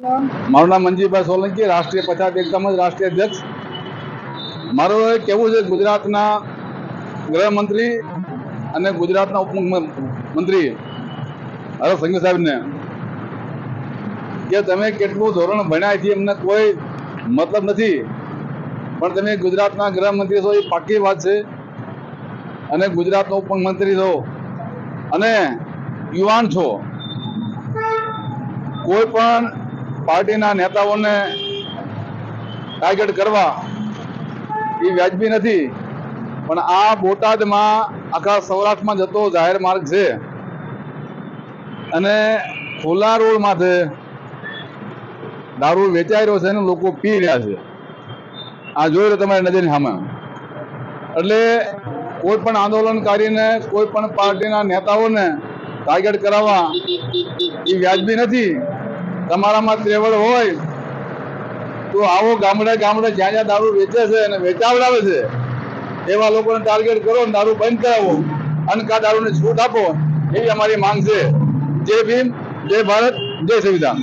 મારું નામ મંજીભાઈ સોલંકી, રાષ્ટ્રીય પછાત એકતા મંચ રાષ્ટ્રીય અધ્યક્ષ. મારું એ કહેવું છે ગુજરાતના ગૃહમંત્રી અને ગુજરાતના ઉપમુખ્યમંત્રી હર્ષ સંઘવી સાહેબને કે તમે કેટલું ધોરણ ભણ્યા છે એમને કોઈ મતલબ નથી, પણ તમે ગુજરાતના ગૃહમંત્રી છો એ પાકી વાત છે, અને ગુજરાતના ઉપમુખ્યમંત્રી છો અને યુવાન છો. કોઈ પણ પાર્ટીના નેતાઓને ટાર્ગેટ કરવા એ વ્યાજબી નથી, પણ આ બોટાદમાં આખા સૌરાષ્ટ્રમાં જતો જાહેર માર્ગ છે અને ખુલ્લા રોડ માથે દારૂ વેચાઈ રહ્યો છે અને લોકો પી રહ્યા છે. આ જોઈ રહ્યો તમારી નજરની સામે. એટલે કોઈ પણ આંદોલનકારીને કોઈ પણ પાર્ટીના નેતાઓને ટાર્ગેટ કરાવવા એ વ્યાજબી નથી. તમારામાં ત્રેવડ હોય તો આવો ગામડે ગામડે જ્યાં જ્યાં દારૂ વેચે છે અને વેચાવડાવે છે એવા લોકોને ટાર્ગેટ કરો, દારૂ બંધ કરાવો અને કા દારૂને છૂટ આપો, એવી અમારી માંગ છે. જય ભીમ, જય ભારત, જય સંવિધાન.